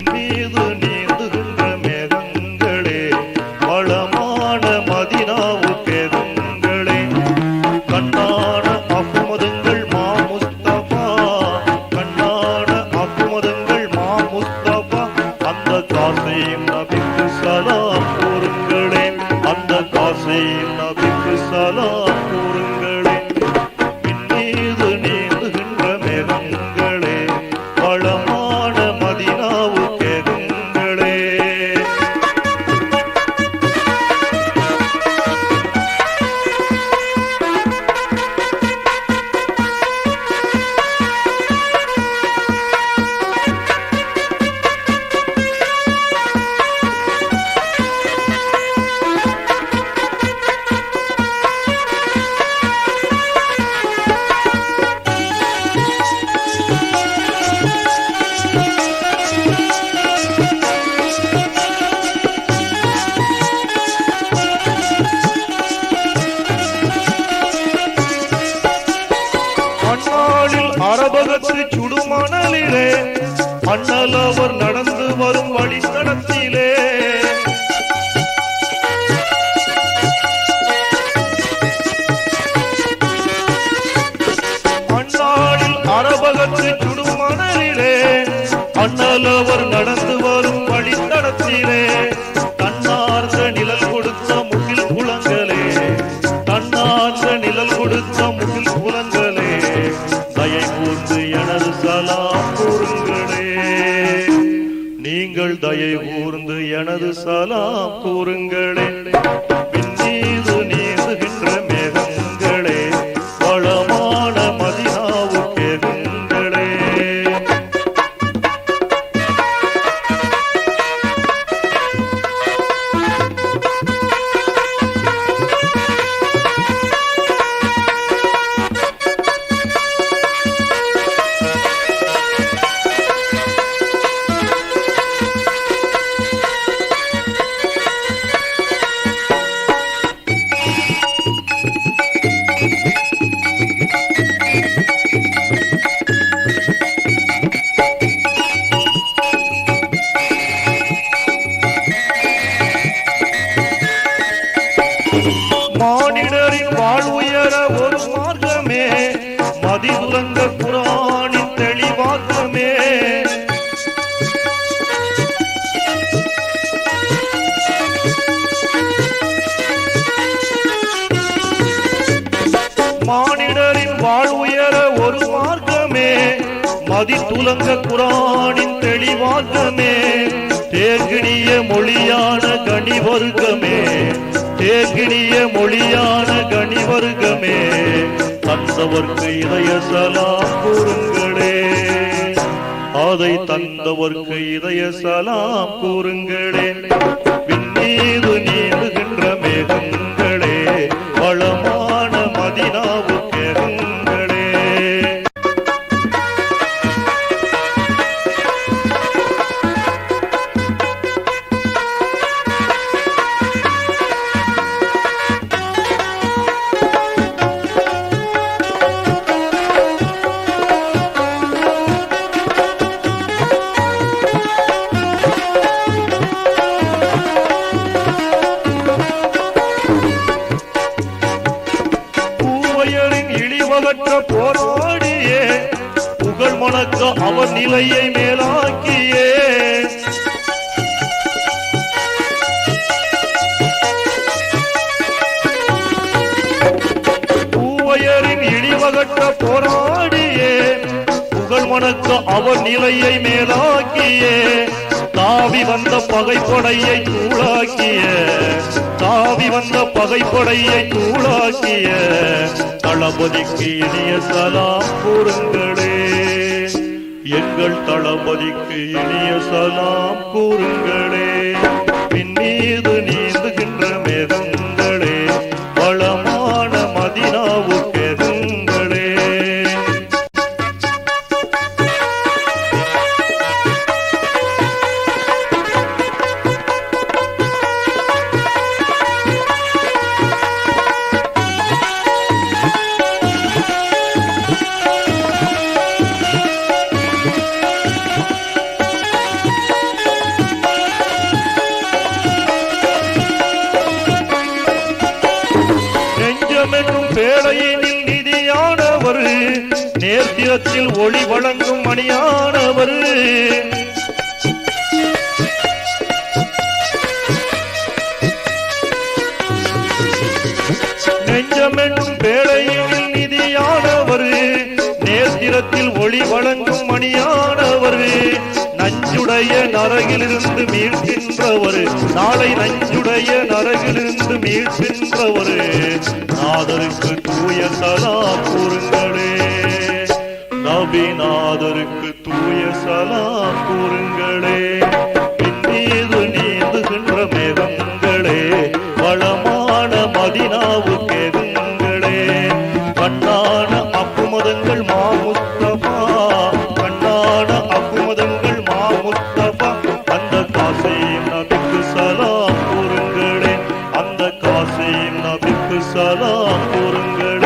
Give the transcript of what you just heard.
மீது நீந்துகின்ற மேகங்களே வளமான மதினாவுக்கேதுங்களே கண்ணான அகுமதுங்கள் மா முஸ்தபா கண்ணான அகுமதுங்கள் மா முஸ்தபா அந்த காசையும் நபிக்கு சலாம் கூறுங்களே அந்த காசையும் நபிக்கு சலாம் கூறுங்களே மீது நீந்துகின்ற மேகங்களே வளமான மதினாவுக்கேதுங்களே அரபகத்து சுடுமணலிலே அண்ணல் அவர் நடந்து வரும் வழித்தடத்திலே அந்நாளில் அரபகத்து சுடுமணலிலே அண்ணல் அவர் நடந்து வரும் வழித்தடத்திலே தன்னார்ந்த நிழல் கொடுத்த முகில் குளங்களே தன்னார்ந்த நிழல் கொடுத்த முகில் குளங்களே தயை கூர்ந்து எனது சலாம் கூறுங்களே நீங்கள் தயை கூர்ந்து எனது சலாம் கூறுங்களே மீது நீந்துகின்ற மேகங்களே வளமான மதினாவுக்கேதுங்களே மானிடரின் வாழ்வுயர ஒரு மார்க்கமே மதிதுலங்க குர்ஆனின் தெளிவாக்கமே மானிடரின் வாழ்வுயர ஒரு மார்க்கமே மதிதுலங்க குர்ஆனின் தெளிவாக்கமே தேர்கிணிய மொழியான கனிவர்க்கமே தேர்கிணிய மொழியான கனிவர்க்கமே தந்தவர்க்கு இதய சலாம் கூறுங்களே அதை தந்தவர்க்கு இதய சலாம் கூறுங்களே விண்ணீது நீந்துகின்ற மேகங்களே வளமான மதினாவுக்கேதுங்களே இழிவகற்ற போராடியே புகழ் மணக்க அவர் நிலையை மேலாக்கியே பூவையரின் இழிவகற்ற போராடியே புகழ் மணக்க அவர் நிலையை மேலாக்கியே தாவி வந்த பகைப்படையை தூளாக்கிய தாவி வந்த பகைப்படையை தூளாக்கிய தளபதிக்கு இனிய சலாம் கூறுங்களே எங்கள் தளபதிக்கு இனிய சலாம் கூறுங்களே மீது நீந்துகின்ற மேகங்களே வளமான மதினாவுக்கேதுங்களே நெஞ்சிரத்தில் ஒளி வழங்கும் மணியானவர் நெஞ்சமென்னும் வேளையில் நிதியானவர் நேத்திரத்தில் ஒளி வழங்கும் மணியானவர் நஞ்சுடைய நரகிலிருந்து மீட்கின்றவர் நாளை நஞ்சுடைய நரகிலிருந்து மீட்கின்றவர் நாதருக்கு தூய சலாம் கூறுங்களே நபிநாதருக்கு தூய சலாம் கூறுங்களே பின்னீது நீந்துகின்ற மேகங்களே வளமான மதினாவு கேதுங்களே கண்ணான அப்புமதங்கள் மாமுஸ்தபா கண்ணான அப்புமதங்கள் மாமுஸ்தபா அந்த காசையும் நபிக்கு சலாம் கூறுங்களே அந்த காசையும் நபிக்கு சலாம் கூறுங்களே